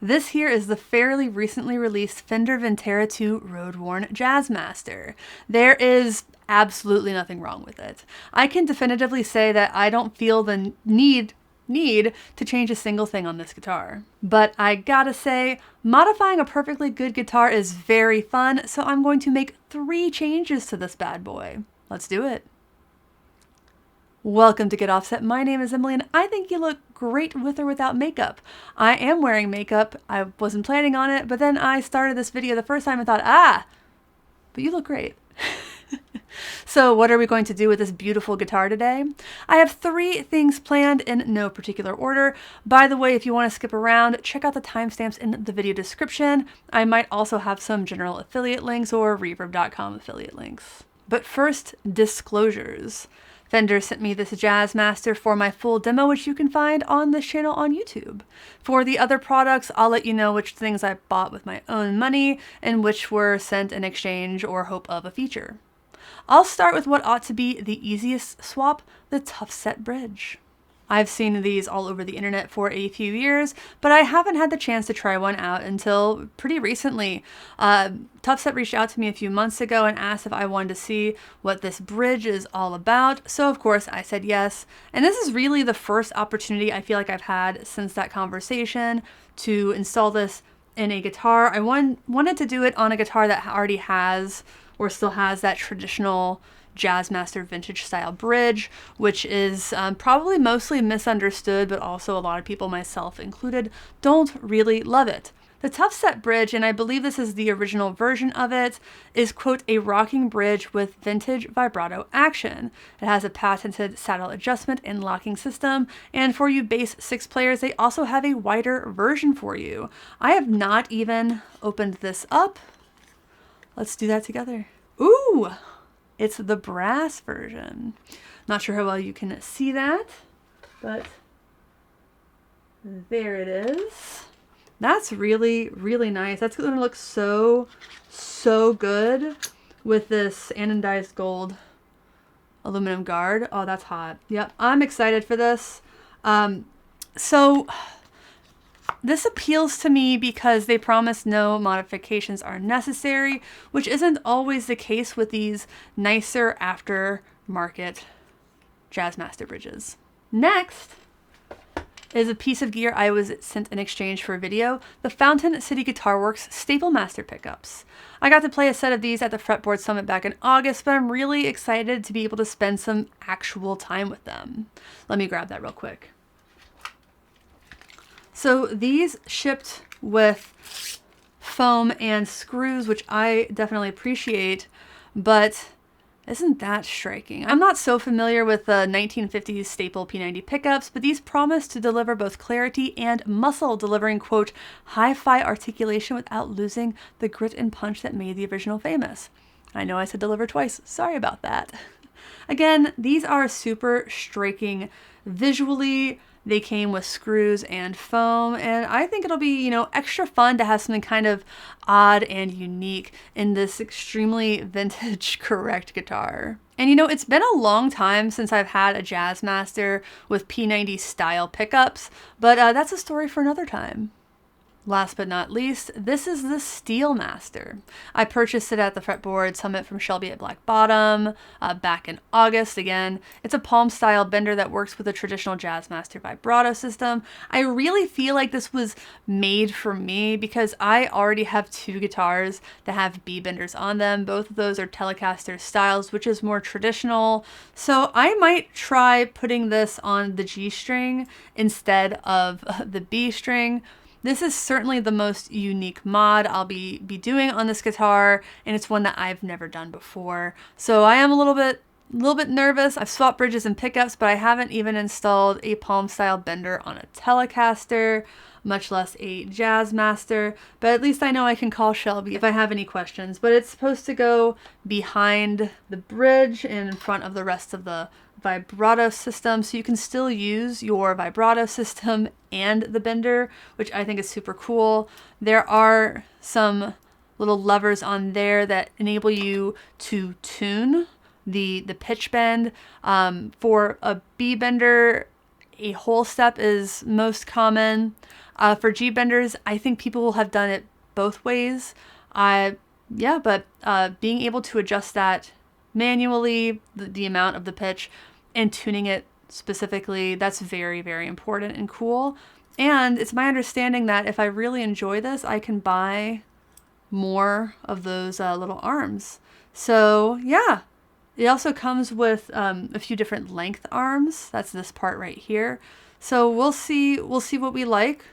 This here is the fairly recently released Fender Vintera 2 Road-Worn Jazzmaster. There is absolutely nothing wrong with it. I can definitively say that I don't feel the need to change a single thing on this guitar. But I gotta say, modifying a perfectly good guitar is very fun, so I'm going to make 3 changes to this bad boy. Let's do it. Welcome to Get Offset. My name is Emily and I think you look great with or without makeup. I am wearing makeup. I wasn't planning on it, but then I started this video the first time and thought, but you look great. So what are we going to do with this beautiful guitar today? I have 3 things planned in no particular order. By the way, if you want to skip around, check out the timestamps in the video description. I might also have some general affiliate links or reverb.com affiliate links. But first, disclosures. Fender sent me this Jazzmaster for my full demo, which you can find on this channel on YouTube. For the other products, I'll let you know which things I bought with my own money and which were sent in exchange or hope of a feature. I'll start with what ought to be the easiest swap, the Tuffset bridge. I've seen these all over the internet for a few years, but I haven't had the chance to try one out until pretty recently. Tuffset reached out to me a few months ago and asked if I wanted to see what this bridge is all about. So of course I said yes. And this is really the first opportunity I feel like I've had since that conversation to install this in a guitar. I wanted to do it on a guitar that already has or still has that traditional Jazzmaster vintage style bridge, which is probably mostly misunderstood, but also a lot of people, myself included, don't really love it. The Tuffset bridge, and I believe this is the original version of it, is, quote, a rocking bridge with vintage vibrato action. It has a patented saddle adjustment and locking system, and for you bass 6 players, they also have a wider version for you. I have not even opened this up. Let's do that together. Ooh! It's the brass version. Not sure how well you can see that, but there it is. That's really, really nice. That's gonna look so good with this anodized gold aluminum guard. Oh, that's hot. Yep, I'm excited for this. So this appeals to me because they promise no modifications are necessary, which isn't always the case with these nicer aftermarket Jazzmaster bridges. Next is a piece of gear I was sent in exchange for a video, the Fountain City Guitar Works Staplemaster pickups. I got to play a set of these at the Fretboard Summit back in August, but I'm really excited to be able to spend some actual time with them. Let me grab that real quick. So these shipped with foam and screws, which I definitely appreciate, but isn't that striking? I'm not so familiar with the 1950s staple P90 pickups, but these promise to deliver both clarity and muscle, delivering, quote, hi-fi articulation without losing the grit and punch that made the original famous. I know I said deliver twice. Sorry about that. Again, these are super striking visually. They came with screws and foam, and I think it'll be, you know, extra fun to have something kind of odd and unique in this extremely vintage correct guitar. And you know, it's been a long time since I've had a Jazzmaster with P90 style pickups, but that's a story for another time. Last but not least, this is the Staplemaster. I purchased it at the Fretboard Summit from Shelby at Black Bottom back in August. Again, it's a palm style bender that works with a traditional Jazzmaster vibrato system. I really feel like this was made for me because I already have 2 guitars that have B benders on them. Both of those are Telecaster styles, which is more traditional. So I might try putting this on the G string instead of the B string. This is certainly the most unique mod I'll be doing on this guitar, and it's one that I've never done before. So I am a little bit nervous. I've swapped bridges and pickups, but I haven't even installed a palm style bender on a Telecaster, much less a Jazzmaster. But at least I know I can call Shelby if I have any questions. But it's supposed to go behind the bridge and in front of the rest of the vibrato system, so you can still use your vibrato system and the bender, which I think is super cool. There are some little levers on there that enable you to tune the pitch bend. For a B bender, a whole step is most common. For G benders, I think people will have done it both ways. Yeah, but being able to adjust that manually, the amount of the pitch, and tuning it specifically, that's very, very important and cool. And it's my understanding that if I really enjoy this, I can buy more of those little arms. So yeah, it also comes with a few different length arms. That's this part right here. So we'll see what we like.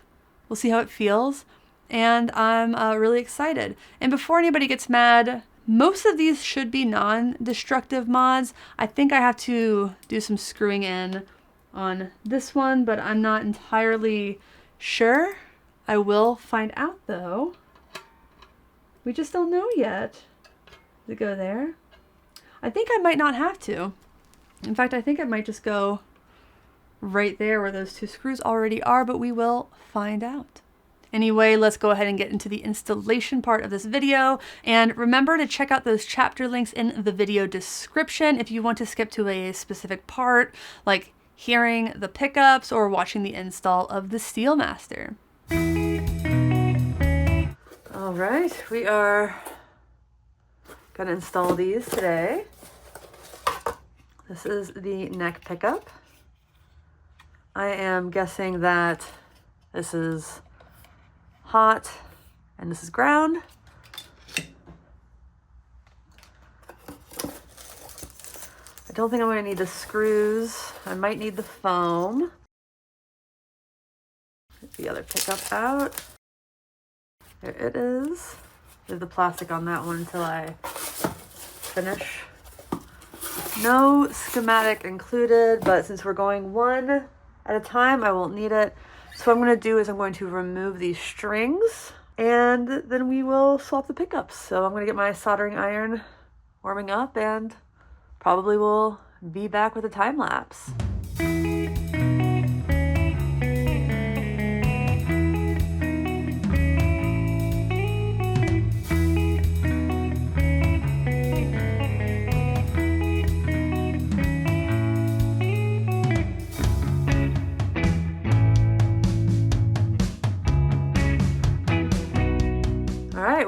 We'll see how it feels. And I'm really excited. And before anybody gets mad, most of these should be non-destructive mods. I think I have to do some screwing in on this one, but I'm not entirely sure. I will find out though. We just don't know yet. Does it go there? I think I might not have to. In fact, I think it might just go right there where those two screws already are, but we will find out. Anyway, let's go ahead and get into the installation part of this video. And remember to check out those chapter links in the video description if you want to skip to a specific part, like hearing the pickups or watching the install of the Staplemaster. All right, we are gonna install these today. This is the neck pickup. I am guessing that this is hot and this is ground. I don't think I'm going to need the screws. I might need the foam. Get the other pickup out. There it is. Leave the plastic on that one until I finish. No schematic included, but since we're going one at a time, I won't need it. So what I'm going to do is I'm going to remove these strings and then we will swap the pickups. So I'm going to get my soldering iron warming up and probably will be back with a time lapse.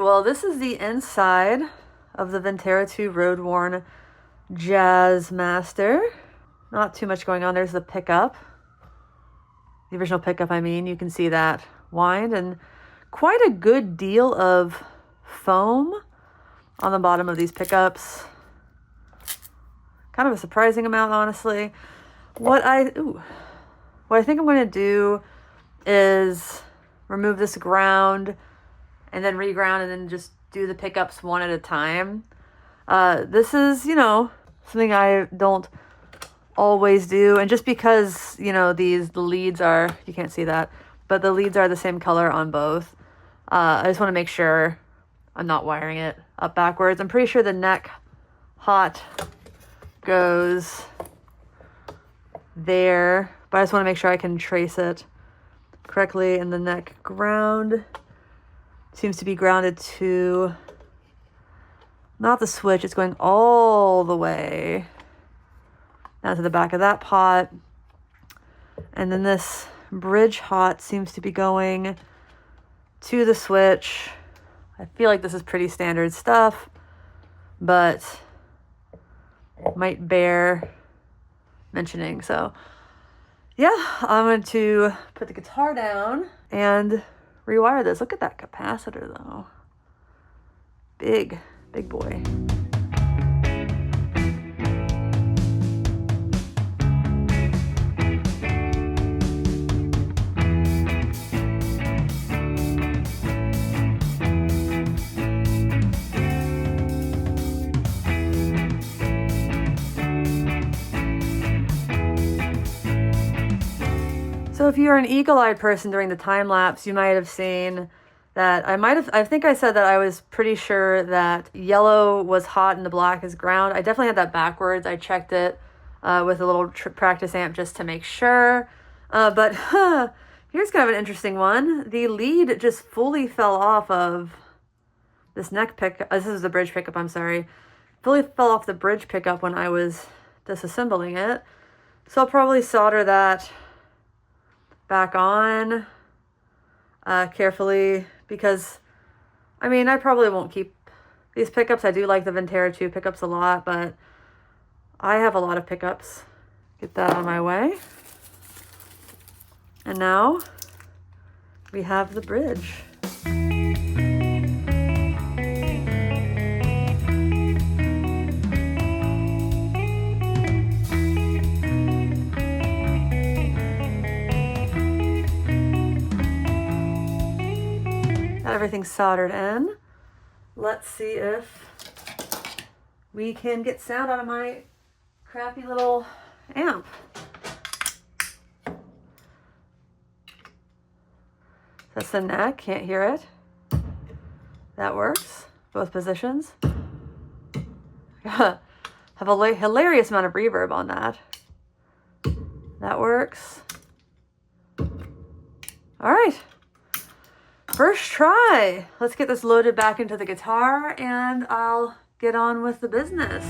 Well, this is the inside of the Vintera 2 road-worn Jazzmaster. Not too much going on. There's the pickup. The original pickup, I mean. You can see that wind and quite a good deal of foam on the bottom of these pickups. Kind of a surprising amount, honestly. What I think I'm going to do is remove this ground and then reground and then just do the pickups one at a time. This is, you know, something I don't always do. And just because, you know, the leads are, you can't see that, but the leads are the same color on both. I just want to make sure I'm not wiring it up backwards. I'm pretty sure the neck hot goes there, but I just want to make sure I can trace it correctly. And the neck ground seems to be grounded to not the switch. It's going all the way down to the back of that pot. And then this bridge hot seems to be going to the switch. I feel like this is pretty standard stuff, but might bear mentioning. So yeah, I'm going to put the guitar down and rewire this. Look at that capacitor though. Big boy. So if you're an eagle-eyed person during the time lapse, you might have seen that I think I said that I was pretty sure that yellow was hot and the black is ground. I definitely had that backwards. I checked it with a little practice amp just to make sure. But here's kind of an interesting one. The lead just fully fell off of this neck pickup. This is the bridge pickup, I'm sorry. Fully fell off the bridge pickup when I was disassembling it. So I'll probably solder that back on carefully, because I mean, I probably won't keep these pickups. I do like the Vintera 2 pickups a lot, but I have a lot of pickups. Get that on my way. And now we have the bridge. Got everything soldered in. Let's see if we can get sound out of my crappy little amp. That's the neck, can't hear it. That works, both positions. Have a hilarious amount of reverb on that. That works. All right, first try. Let's get this loaded back into the guitar and I'll get on with the business.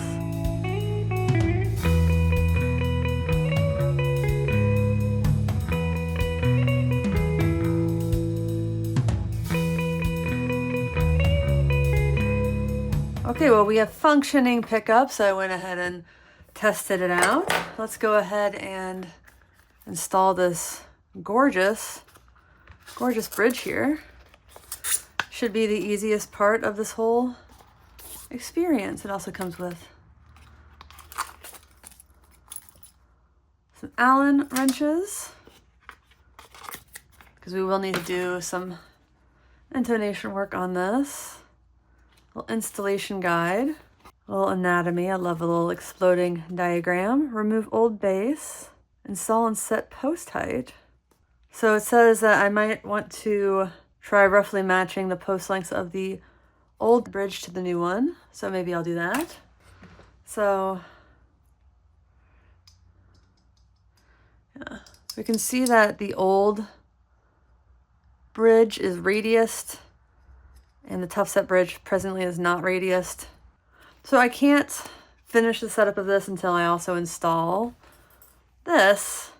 Okay, well, we have functioning pickups, so I went ahead and tested it out. Let's go ahead and install this gorgeous bridge here. Should be the easiest part of this whole experience. It also comes with some Allen wrenches, because we will need to do some intonation work on this. Little installation guide, a little anatomy. I love a little exploding diagram. Remove old bass, install and set post height. So it says that I might want to try roughly matching the post lengths of the old bridge to the new one. So maybe I'll do that. So yeah, we can see that the old bridge is radiused and the Tuffset bridge presently is not radiused. So I can't finish the setup of this until I also install this,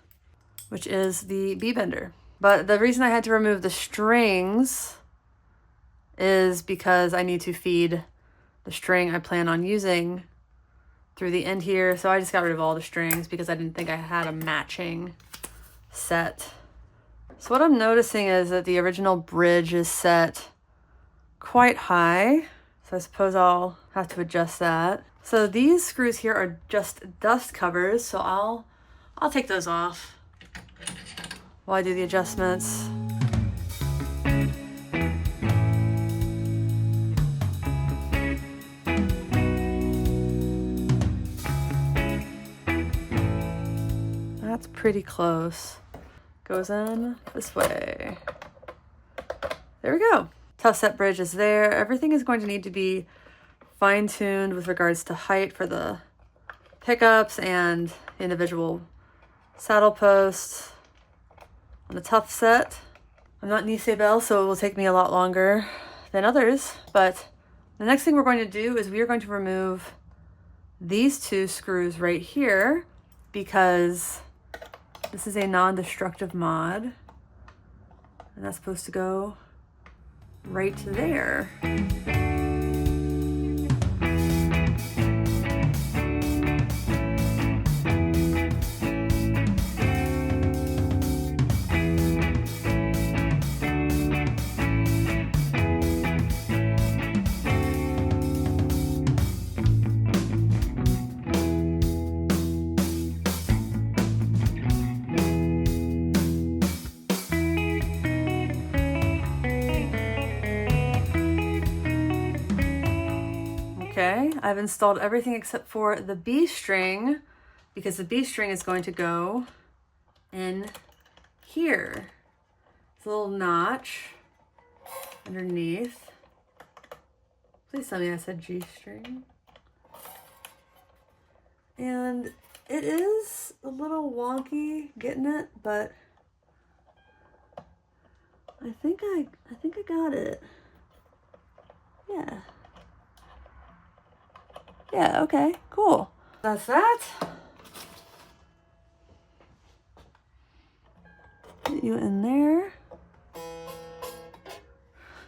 which is the B-bender. But the reason I had to remove the strings is because I need to feed the string I plan on using through the end here. So I just got rid of all the strings because I didn't think I had a matching set. So what I'm noticing is that the original bridge is set quite high. So I suppose I'll have to adjust that. So these screws here are just dust covers. So I'll take those off while I do the adjustments. That's pretty close. Goes in this way. There we go. Tuffset bridge is there. Everything is going to need to be fine-tuned with regards to height for the pickups and individual saddle posts. On the Tuffset, I'm not Nisei Bell, so it will take me a lot longer than others, but the next thing we're going to do is we are going to remove these two screws right here because this is a non-destructive mod, and that's supposed to go right there. Okay, I've installed everything except for the B string because the B string is going to go in here. It's a little notch underneath. Please tell me I said G string. And it is a little wonky getting it, but I think I got it. Yeah. Yeah, okay, cool. That's that. You few in there.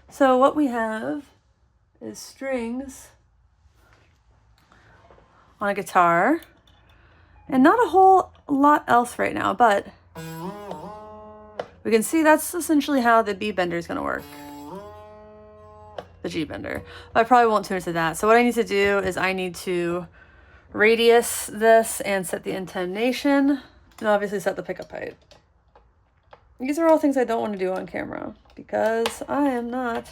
So what we have is strings on a guitar, and not a whole lot else right now, but we can see that's essentially how the B bender is going to work. The G bender. But I probably won't tune into that. So what I need to do is I need to radius this and set the intonation, and obviously set the pickup height. These are all things I don't want to do on camera because I am not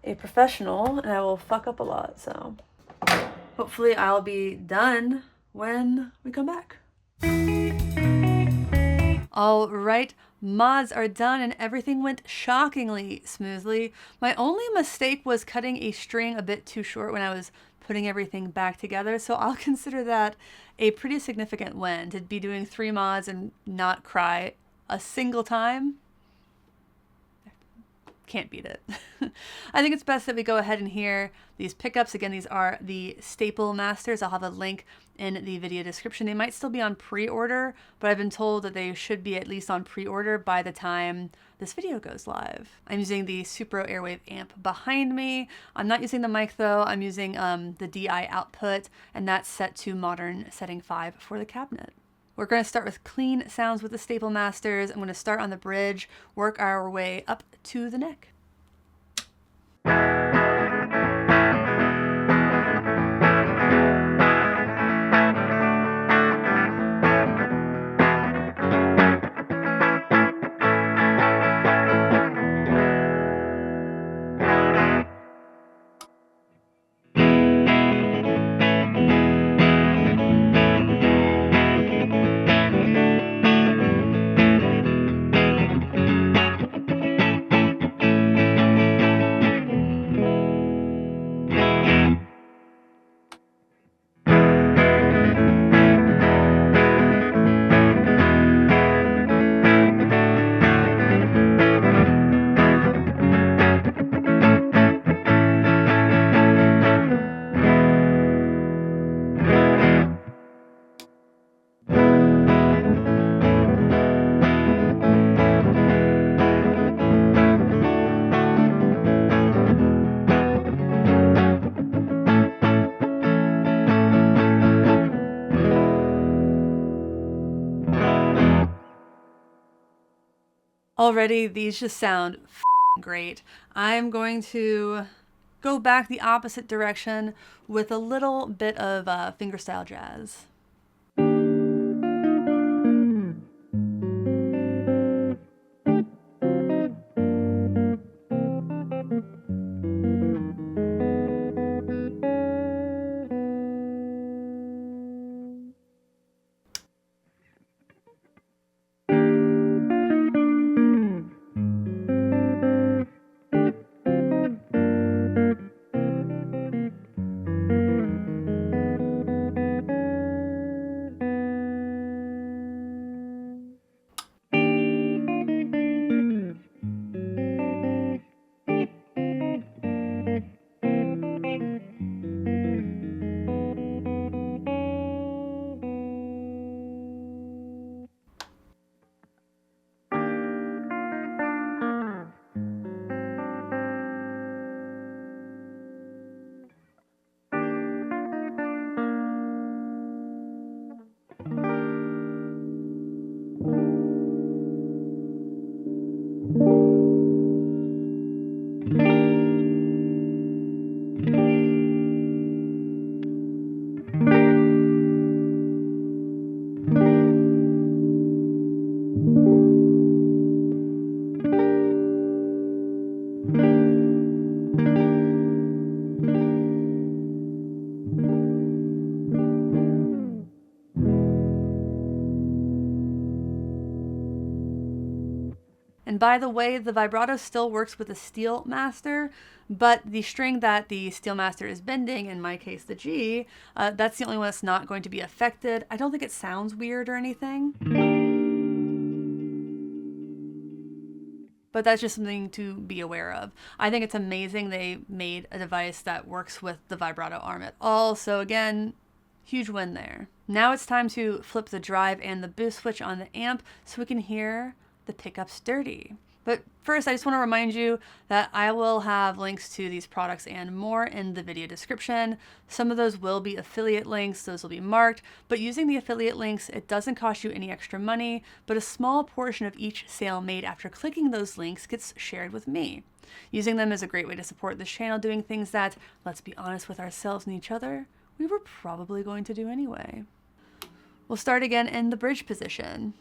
a professional and I will fuck up a lot. So hopefully I'll be done when we come back. All right, mods are done and everything went shockingly smoothly. My only mistake was cutting a string a bit too short when I was putting everything back together. So I'll consider that a pretty significant win. To be doing 3 mods and not cry a single time. Can't beat it. I think it's best that we go ahead and hear these pickups. Again, these are the Staplemasters. I'll have a link in the video description. They might still be on pre-order, but I've been told that they should be at least on pre-order by the time this video goes live. I'm using the Supro Airwave amp behind me. I'm not using the mic though. I'm using the DI output, and that's set to modern setting 5 for the cabinet. We're going to start with clean sounds with the Staplemasters. I'm going to start on the bridge, work our way up to the neck. Already, these just sound great. I'm going to go back the opposite direction with a little bit of fingerstyle jazz. And by the way, the vibrato still works with the Staplemaster, but the string that the Staplemaster is bending, in my case the G, that's the only one that's not going to be affected. I don't think it sounds weird or anything, but that's just something to be aware of. I think it's amazing they made a device that works with the vibrato arm at all. So again, huge win there. Now it's time to flip the drive and the boost switch on the amp so we can hear the pickups dirty. But first, I just want to remind you that I will have links to these products and more in the video description. Some of those will be affiliate links, those will be marked, but using the affiliate links, it doesn't cost you any extra money, but a small portion of each sale made after clicking those links gets shared with me. Using them is a great way to support this channel doing things that, let's be honest with ourselves and each other, we were probably going to do anyway. We'll start again in the bridge position.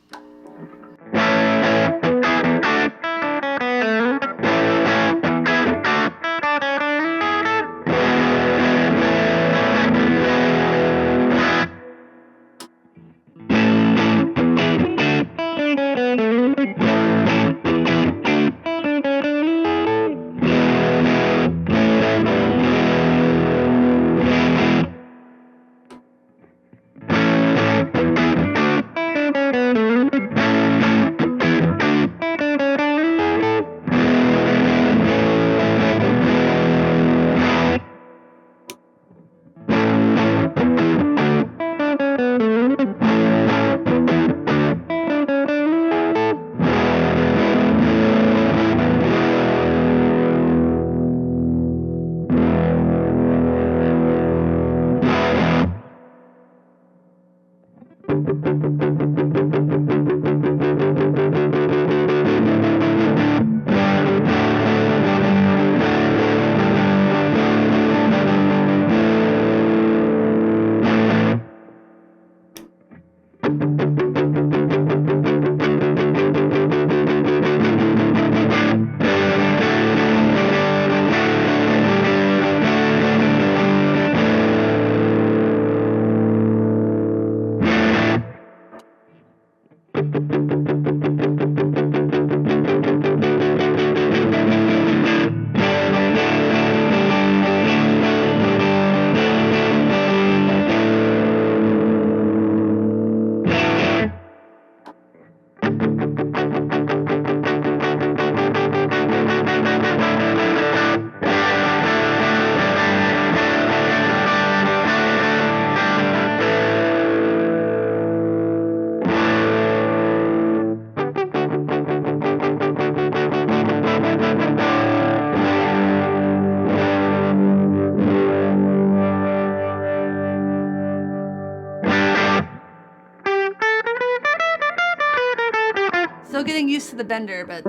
Still getting used to the bender, but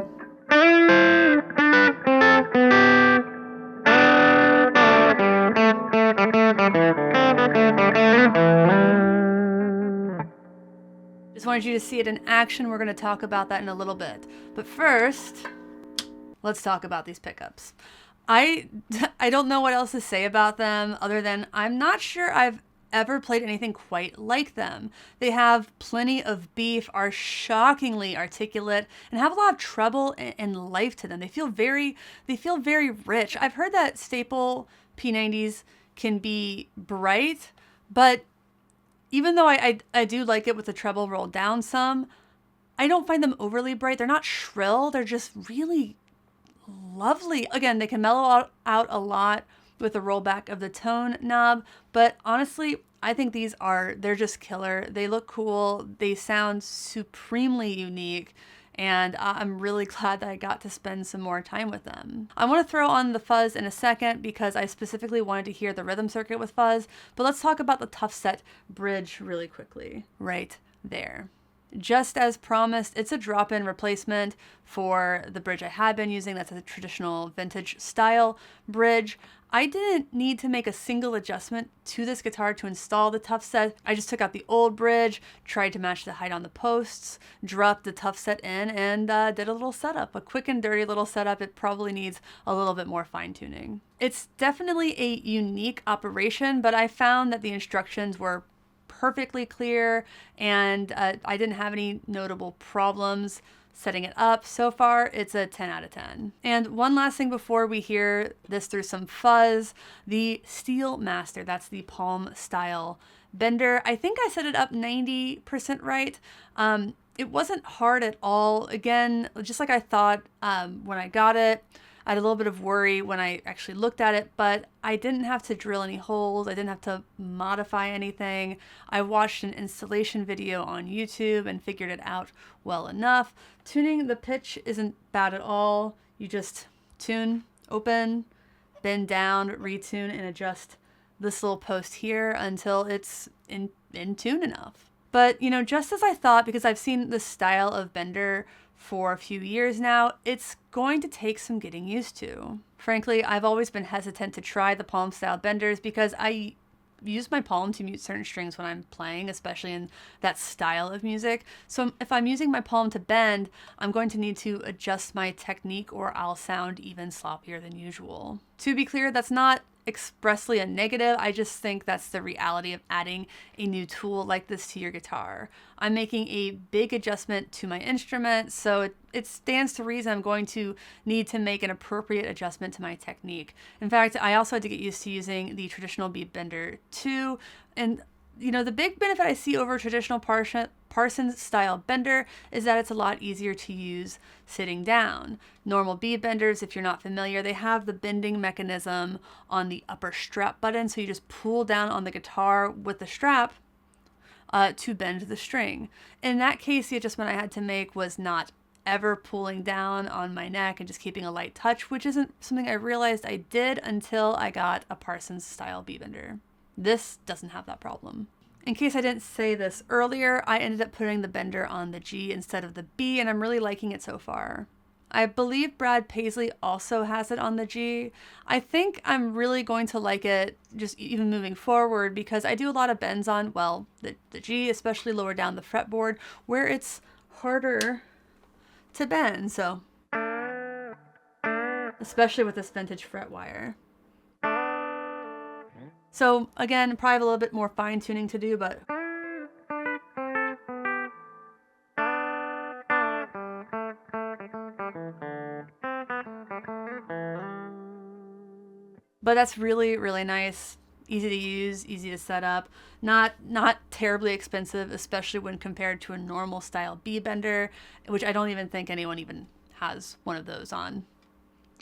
just wanted you to see it in action. We're going to talk about that in a little bit. But first, let's talk about these pickups. I don't know what else to say about them other than I'm not sure I've ever played anything quite like them. They have plenty of beef, are shockingly articulate, and have a lot of treble and life to them. They feel very rich. I've heard that Staple P90s can be bright, but even though I do like it with the treble rolled down some, I don't find them overly bright. They're not shrill. They're just really lovely. Again, they can mellow out a lot with the rollback of the tone knob, but honestly, I think they're just killer. They look cool. They sound supremely unique, and I'm really glad that I got to spend some more time with them. I want to throw on the fuzz in a second because I specifically wanted to hear the rhythm circuit with fuzz, but let's talk about the Tuffset bridge really quickly. Right there. Just as promised, it's a drop-in replacement for the bridge I had been using. That's a traditional vintage style bridge. I didn't need to make a single adjustment to this guitar to install the Tuffset. I just took out the old bridge, tried to match the height on the posts, dropped the Tuffset in, and did a little setup. A quick and dirty little setup. It probably needs a little bit more fine-tuning. It's definitely a unique operation, but I found that the instructions were perfectly clear, and I didn't have any notable problems setting it up. So far, it's a 10 out of 10. And one last thing before we hear this through some fuzz, the Staplemaster, that's the palm style bender. I think I set it up 90% right. It wasn't hard at all. Again, just like I thought when I got it. I had a little bit of worry when I actually looked at it, but I didn't have to drill any holes. I didn't have to modify anything. I watched an installation video on YouTube and figured it out well enough. Tuning the pitch isn't bad at all. You just tune, open, bend down, retune, and adjust this little post here until it's in tune enough. But, you know, just as I thought, because I've seen this style of bender for a few years now, it's going to take some getting used to. Frankly, I've always been hesitant to try the palm style benders because I use my palm to mute certain strings when I'm playing, especially in that style of music. So if I'm using my palm to bend, I'm going to need to adjust my technique or I'll sound even sloppier than usual. To be clear, that's not expressly a negative. I just think that's the reality of adding a new tool like this to your guitar. I'm making a big adjustment to my instrument, so it stands to reason I'm going to need to make an appropriate adjustment to my technique. In fact, I also had to get used to using the traditional beat bender too, and you know, the big benefit I see over a traditional Parsons style bender is that it's a lot easier to use sitting down. Normal bead benders, if you're not familiar, they have the bending mechanism on the upper strap button, so you just pull down on the guitar with the strap to bend the string. In that case, the adjustment I had to make was not ever pulling down on my neck and just keeping a light touch, which isn't something I realized I did until I got a Parsons style bead bender. This doesn't have that problem. In case I didn't say this earlier, I ended up putting the bender on the G instead of the B, and I'm really liking it so far. I believe Brad Paisley also has it on the G. I think I'm really going to like it just even moving forward because I do a lot of bends on, well, the G, especially lower down the fretboard, where it's harder to bend, so especially with this vintage fret wire. So again, probably have a little bit more fine tuning to do, but that's really, really nice. Easy to use, easy to set up, not terribly expensive, especially when compared to a normal style B bender, which I don't even think anyone even has one of those on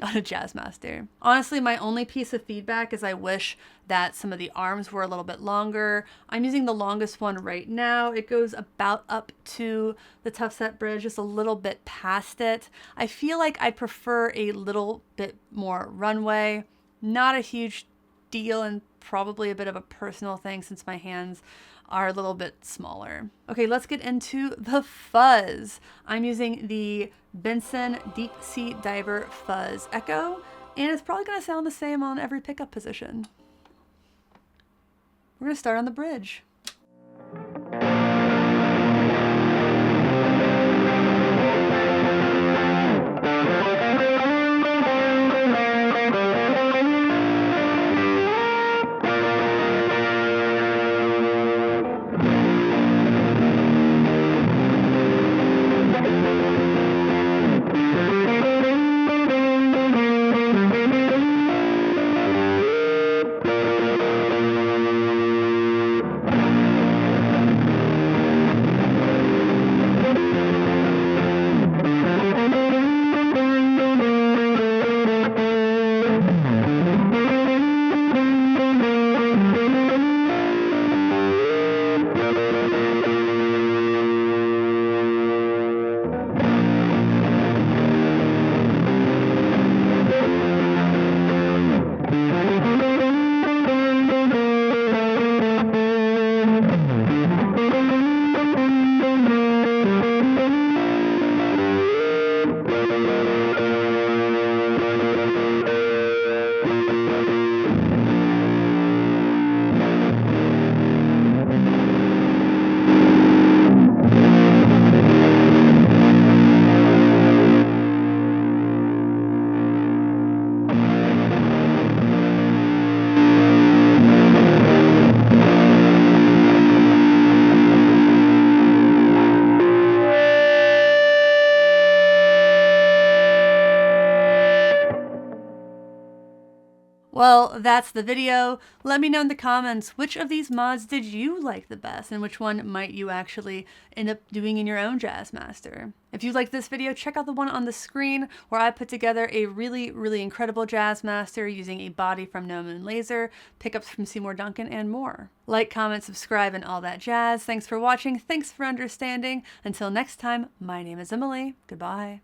a Jazzmaster. Honestly, my only piece of feedback is I wish that some of the arms were a little bit longer. I'm using the longest one right now. It goes about up to the Tuffset bridge, just a little bit past it. I feel like I prefer a little bit more runway. Not a huge deal and probably a bit of a personal thing since my hands are a little bit smaller. Okay, let's get into the fuzz. I'm using the Benson Deep Sea Diver Fuzz Echo, and it's probably gonna sound the same on every pickup position. We're gonna start on the bridge. Well, that's the video. Let me know in the comments, which of these mods did you like the best and which one might you actually end up doing in your own Jazzmaster? If you like this video, check out the one on the screen where I put together a really incredible Jazzmaster using a body from No Moon Laser, pickups from Seymour Duncan, and more. Like, comment, subscribe, and all that jazz. Thanks for watching. Thanks for understanding. Until next time, my name is Emily. Goodbye.